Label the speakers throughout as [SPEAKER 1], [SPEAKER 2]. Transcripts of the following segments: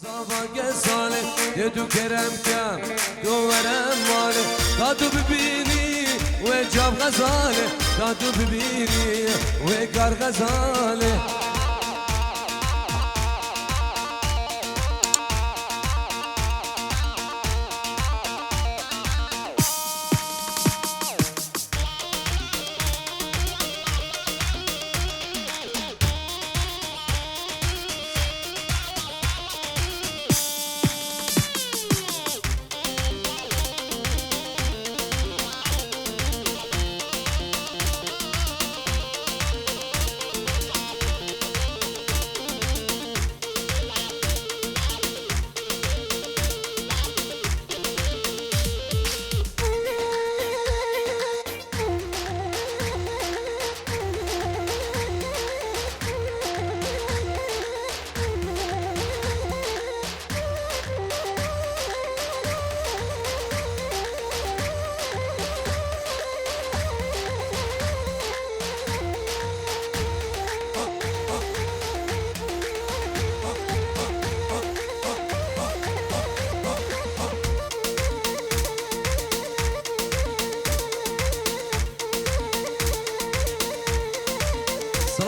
[SPEAKER 1] زاویه ساله یه تو کرم کم دورم ماله تا تو ببینی و جاب غزاله تا تو ببینی و کار غزاله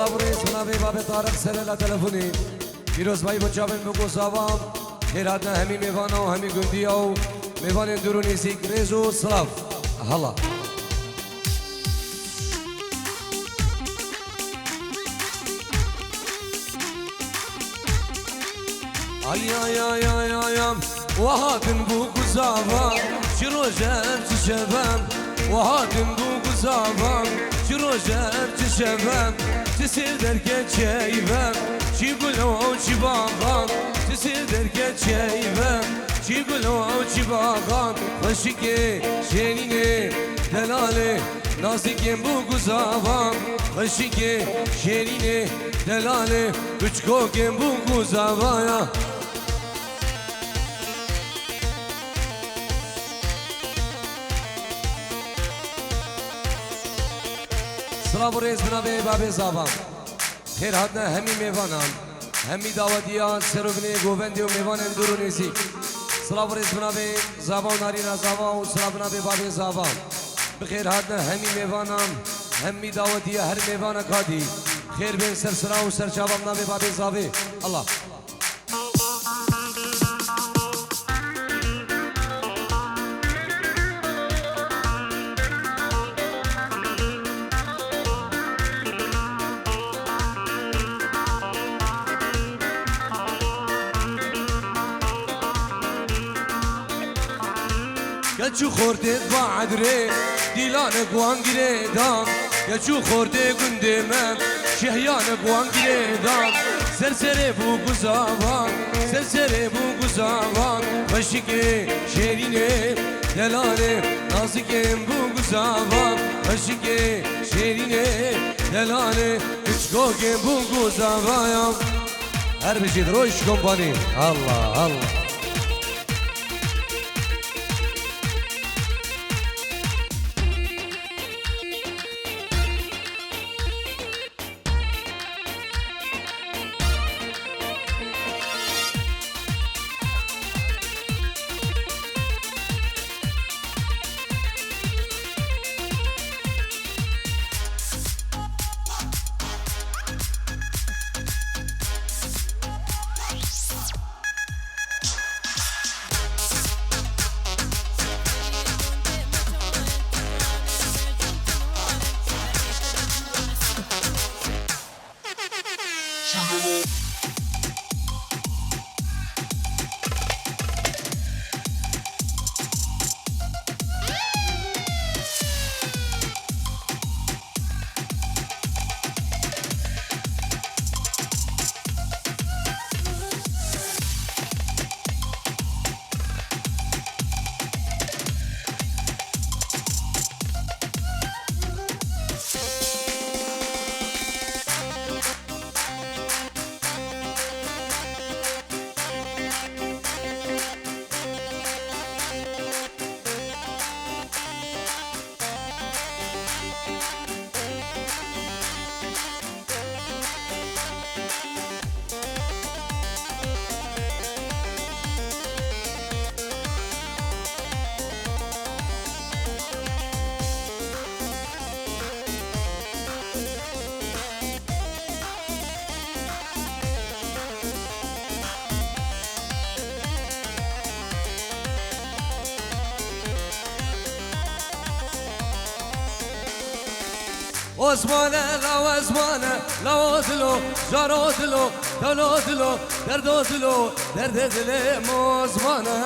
[SPEAKER 1] سلام رئیس منابع باب طارق سرلا تلفونی پیروز بایی بچابن بگو سوام خیرات نه همی میوان و همی گندی و میوان درونی سیک ریزو سلاف هلا ay ay ay ay ay وهاتن بوكو زافام شرو جاب تشبام وهاتن بوكو زافام شرو جاب تشبام تسير دركة شايفام شي قولوا شي باغام تسير دركة شايفام شي قولوا شي باغام خشكي شيريني دلالي نازكين بوكو زافام خشكي شيريني دلالي بچكوكين بوكو زافايا سلام رئیس منابع باب زاوان خیر هاتنا همی میوانان همی دعوتیان سروبنی گووندی و میوان اندرونیزی سلام رئیس منابع زاوان نارینا زاوان و سلام منابع باب زاوان بخیر هاتنا همی میوانان همی دعوتی هر میوان کادی خیر بین سرسرا و سرچاوا منابع باب زاوی الله يجو خورده بعدري ديلان قوان قريدان يجو خورده قندمم شهيان قوان قريدان سرسري بو قزاوان سرسري بو قزاوان وشكي شيريني دلالي نازكين بو قزاوان وشكي شيريني دلالي كشكوكين بو قزاوان هر بجيد روش كومباني الله الله عثمانه لو عثمانه لو دلو جارو دلو دلو دلو درد دلو درد دل عثمانه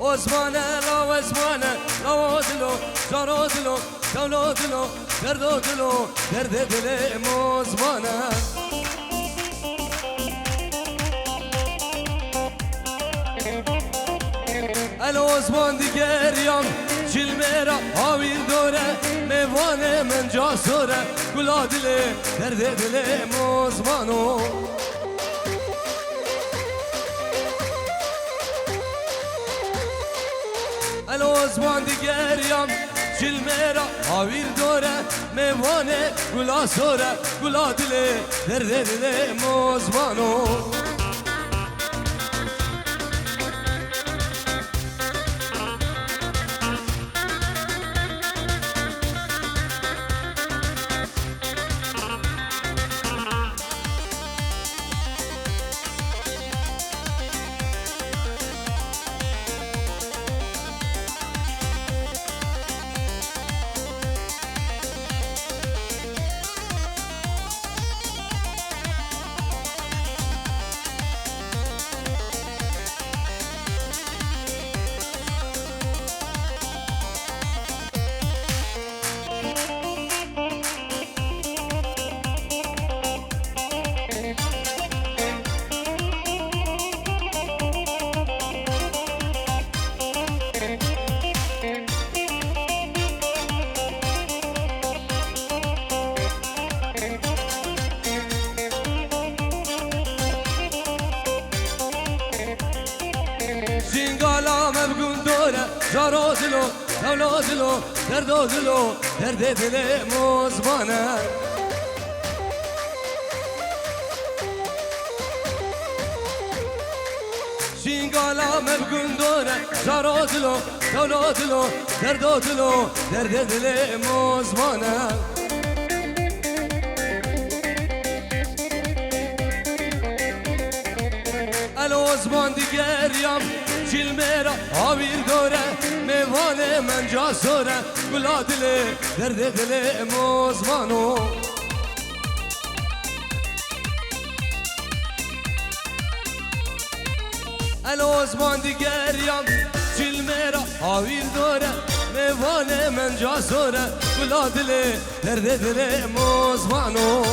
[SPEAKER 1] عثمانه لو عثمانه لو دلو جارو دلو دلو دلو درد دلو درد دل عثمانه العثمان دیگریم چلمرا آویر دوره میوانه من جا سوره گلا دله درد دل عثمانو العثمان دیگریم چلمرا آویر دوره میوانه گلا سوره گلا دله درد دل عثمانو جارو دلو دولو دلو دردو دلو درد دل عثمانه شینگالا مبگون دوره جارو دلو دولو دلو دردو دلو درد دل عثمانه العثمان دیگریم چلمرا آویر دوره میوانه من جا سوره گلا دله درد دل عثمانو العثمان دیگریم چلمرا آویر دوره میوانه من جا سوره گلا دله درد دل عثمانو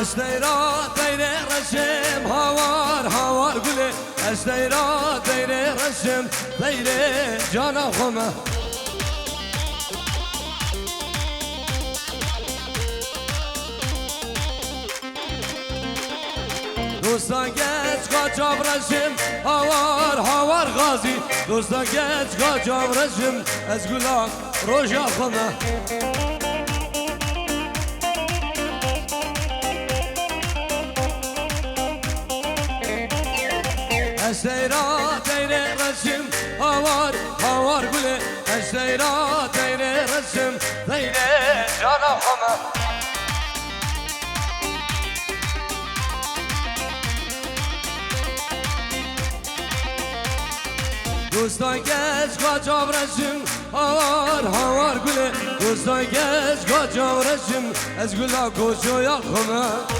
[SPEAKER 1] اشتیرا دیره رشم هوار هوار گله اشتیرا دیره رشم دیره جانا خمه دوستان گچ قاچاب رشم هوار هوار غازی دوستان گچ قاچاب رشم از گلان روژا خمه اشتیرا دیره رشم هوار هوار گله اشتیرا دیره رشم دیره جانا خمه دوستان گچ قاچاب رشم هوار هوار گله دوستان گچ قاچاب رشم از گلا گوشویا خمه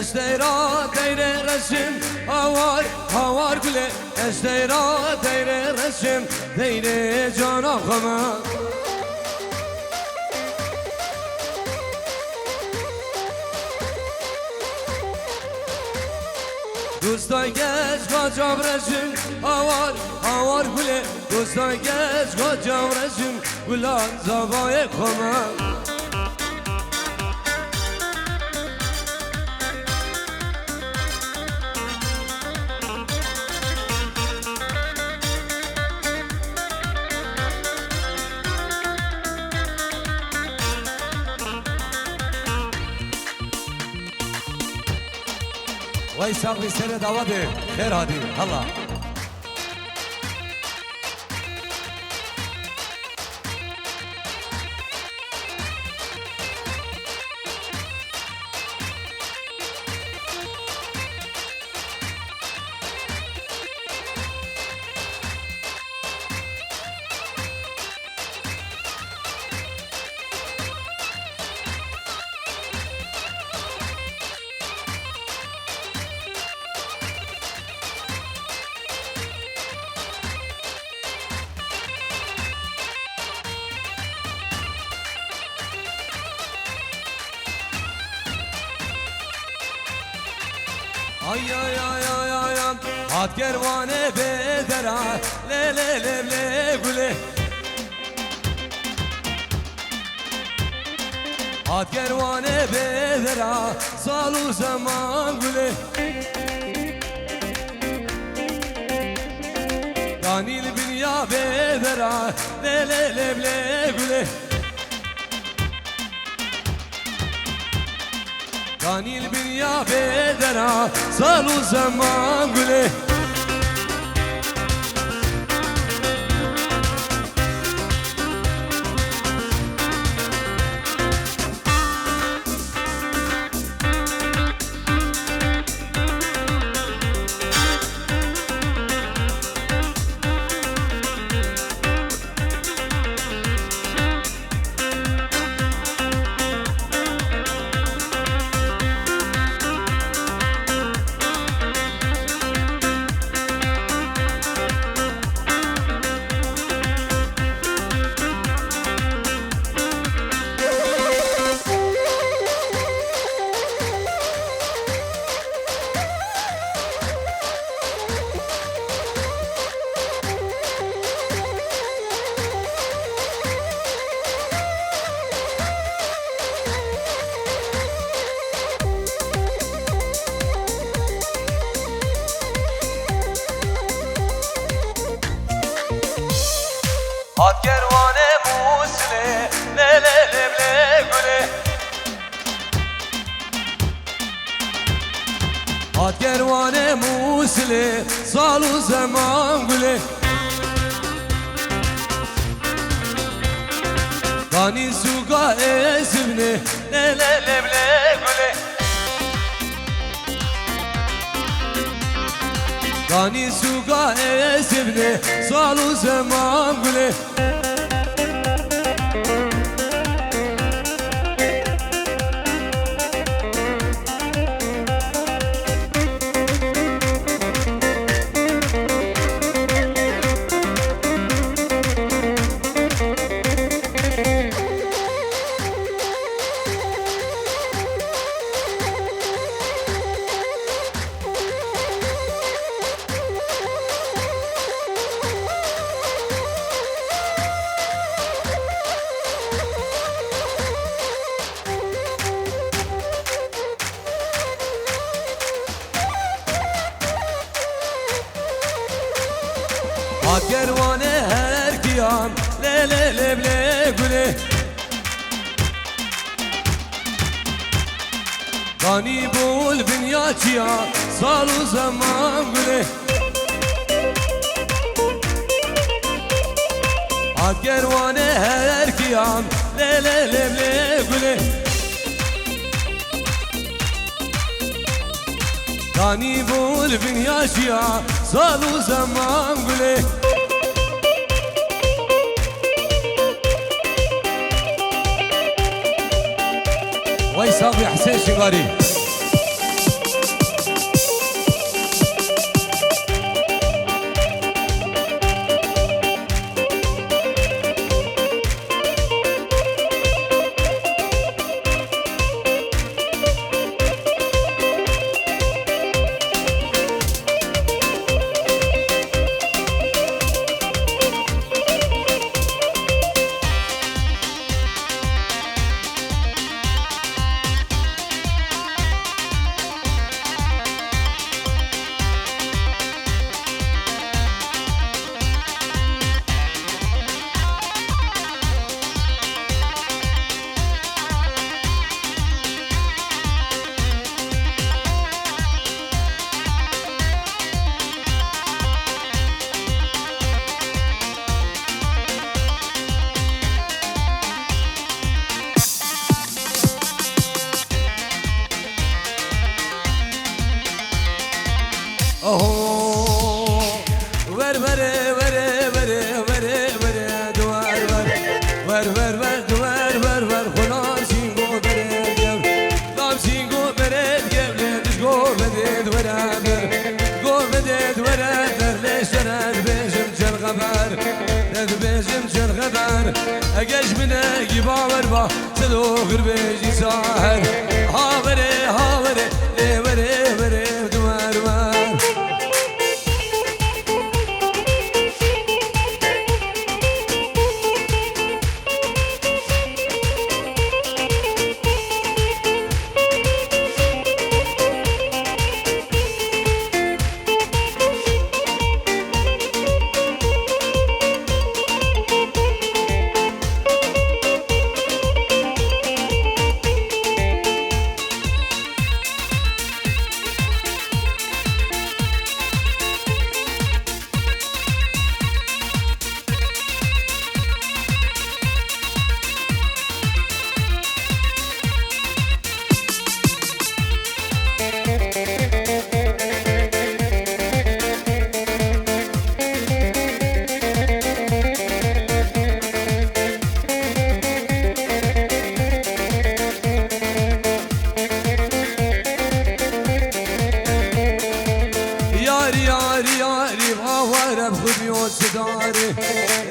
[SPEAKER 1] اشتیرا دیر رشم هوار هوار گله اشتیرا دیر رشم دیر جانا خما دوستای گش گاجام رشم هوار هوار گله دوستای گش گاجام رشم گلان زبای خما وای ساقی سر دعوته خیر هادی الله ay ay ay ay ay ay Hat kervane bedera le le le le gule Hat kervane bedera salu zaman gule Danil binya bedera le le le le gule Danil binya bedera salu zaman gule Hat kervane musle le le le le gule Hat kervane musle salu zaman gule Dani suga esibne le le le le gule Dani suga esibne salu zaman gule Hat kervane her kıyam le le le le gule Gani bul binya çiya salu zaman gule Hat kervane her kıyam le le le le gule Gani bul binya çiya salu zaman gule وای صاحبي حسين شقاري اگش منگی باور با صدو غربیجی ساهر هاوره هاوره لیوره وره دوار وار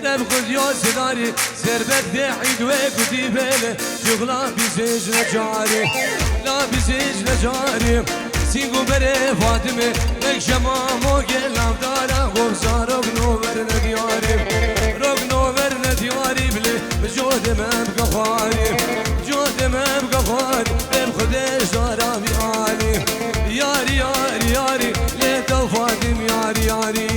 [SPEAKER 1] رب خود یا صداری سربت دعید و کتی بله شغلا بیزیج نجاری لا بیزیج نجاری سینگو بره فاطمه نکشمامو گلم دارم غمزا رگنو ور ندیاری رگنو ور ندیاری بله بجود من بگفاری جود من بگفاری رب خودش دارم یاری یاری یاری یاری لیتا فاطم یاری یاری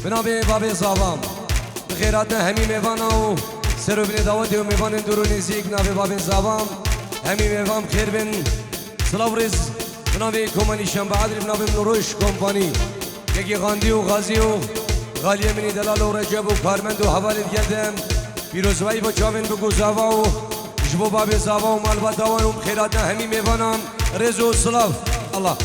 [SPEAKER 1] بنابه بابی زابام بخیرات همی میواناو سر و بین دعوتی و میوان درو نزیک نابه بابی زابام همی میوان خیر بین سلاو ریز بنابه کمانی شنبه عدل بنابه نروش کمپانی یکی غاندی و غازی و غالی منی دلال و رجب و کارمند و حوالت گردم پیروزوایی با چاوین بگو زاوا و جبو بابی زابا و مالبا داوان و بخیرات همی میوانام ریز و سلاو الله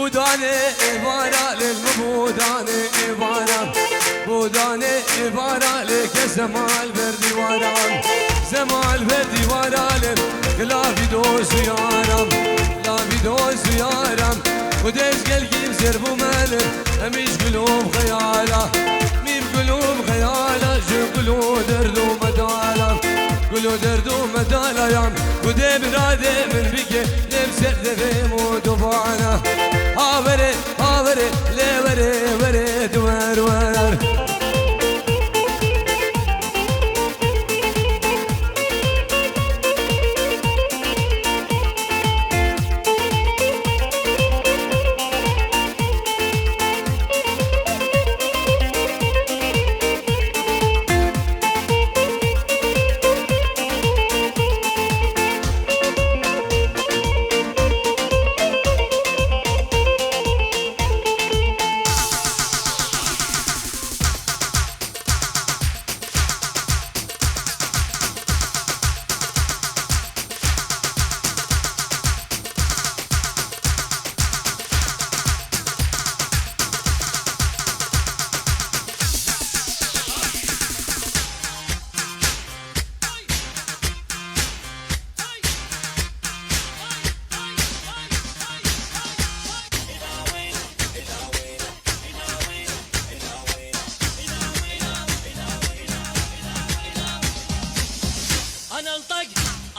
[SPEAKER 1] بودانه ایوارا للمبودانه ایوارا بودانه ایوارا لك زمال بردیواران زمال بردیوارا لك لافی دوز یارم لافی دوز یارم ودیز گلگیم زربو مالم همیش قلوب خیالا میم قلوب خیالا جو قلو دردو مدالا قلو دردو مدالا يام ودي براده من بيكي لمسر دفي مودفانا هاوري هاوري لي وري وري دوار وار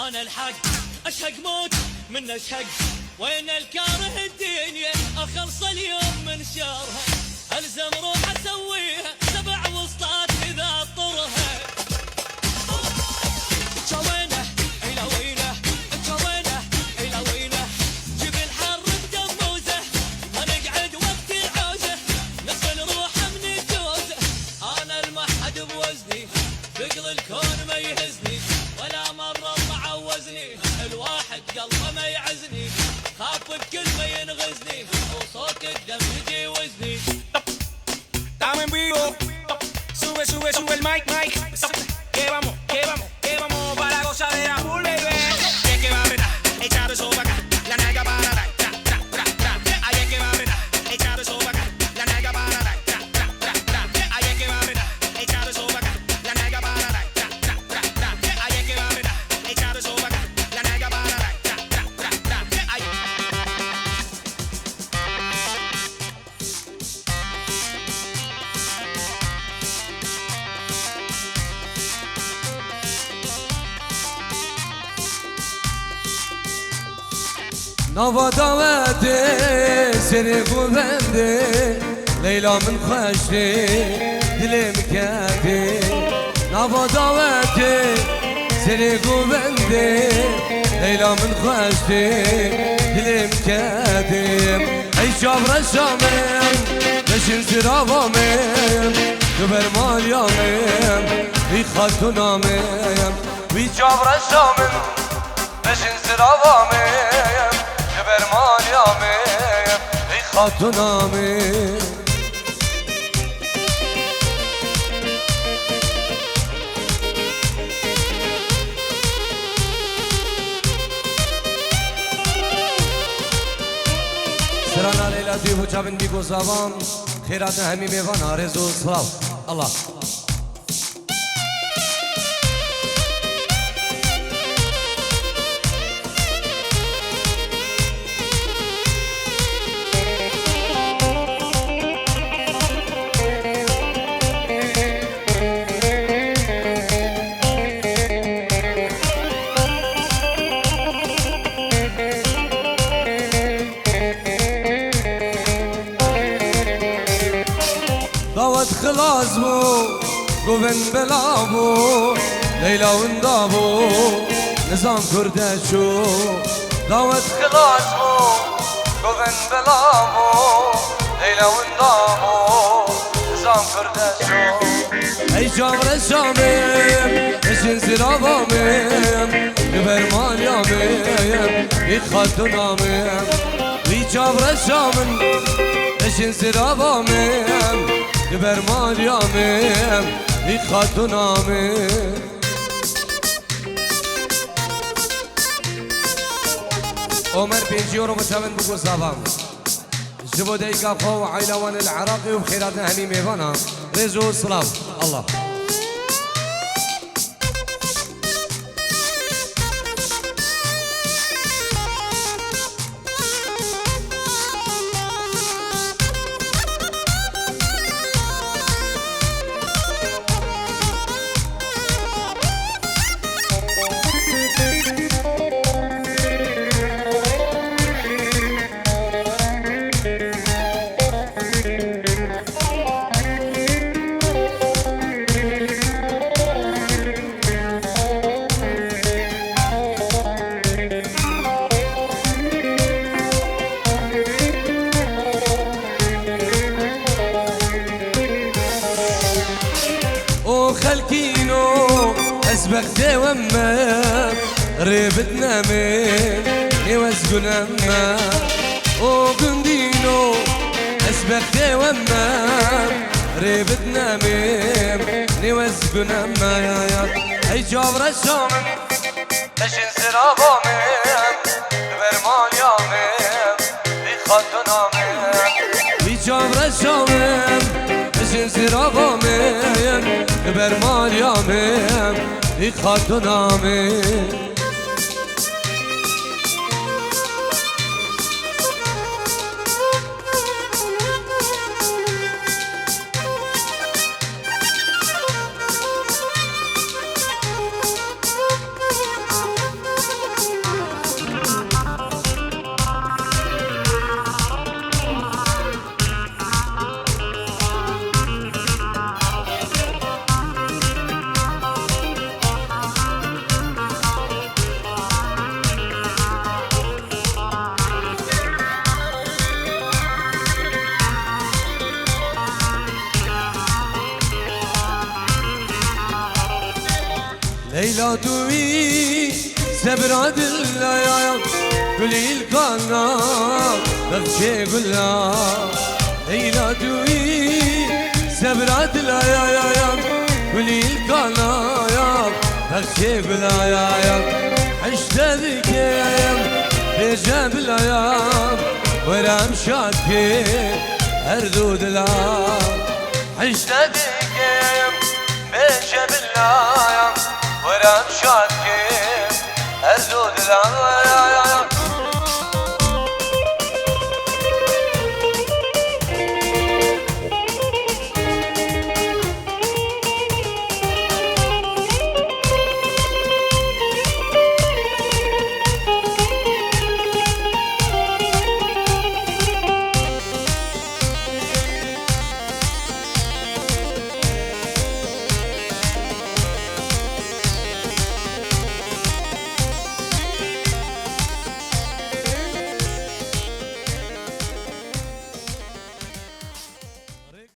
[SPEAKER 2] انا الحق اشهق موت من اشهق وين الكاره الدنيا اخلص اليوم من شرها الزم روح اسويها 7 وسطات اذا اضطرها شوينه الى وينه شوينه الى وينه جيب الحر بجموزه ما نقعد وقت العوزه نصل روحه من الجوزه انا المحد بوزني بقضي الكون ما يهزني ولا مره معوزني الواحد قلبه ما يعزني خاف
[SPEAKER 3] sube el mic, Mike. Que vamos, que vamos, que vamos para la gozadera, full baby. Ahí es que va a apretar, echar eso para acá, la nalga para atrás, tra, tra, tra, tra. Ahí es que va a apretar, echar eso para acá, la nalga para atrás, tra, tra, tra, tra. Ahí es que va a apretar, echar eso para acá, la nalga para atrás, tra, tra, tra, tra. Ahí es que va a apretar, echar eso para acá, la nalga para atrás, tra, tra, tra, tra. Ahí.
[SPEAKER 1] نوا دعوتي سري قوبندي ليلى من خشتي دلي مكاتي نوا دعوتي سري قوبندي ليلى من خشتي دلي مكاتي اي شابر الشامم باش نسرابامم كبر مال يامم في خاتونامم في شابر الشامم باش نسرابامم برمان یامیم ای خاتونامیم سرانا لیلا دیو چابن بیگو زبان خیرات همی میوان آرزو سلاو الله دعوت خلاص بو گوون بلا بو لیلا وندا بو نظام کرده شو دعوت خلاص بو گوون بلا بو لیلا وندا بو نظام کرده شو ای جامر شامم اشن زرابامم ببرمان یامم ای خاتونامم ای جامر شامم اشن زرابامم بر مالیامم ای خاتونامم عمر بيجيورو بتمن بقول زبان جبوا دقيقة فوق عيلوان العراقي وبخيراتنا هني ميفانا رزو صلاف الله خلكينو اسبقتي وما ريبتنا من يوزقون اما وقندينو اسبقتي وما ريبتنا من يوزقون اما يا اي جابر الشامم اشن سرابامم برمان يامم اي خاتونامم اي جابر الشامم اشن سرابامم برمان یامم ای خاتونامم ليلى دوي سبراد الليال كلي القناة بغشي قلا ليلى دوي سبراد الليال ولي القنايا بكي بلايا عشت ذكيم بجاب الايام ورام شاكي اردود العام عشت ذكيم بجاب الايام ورام شاكي اردود العام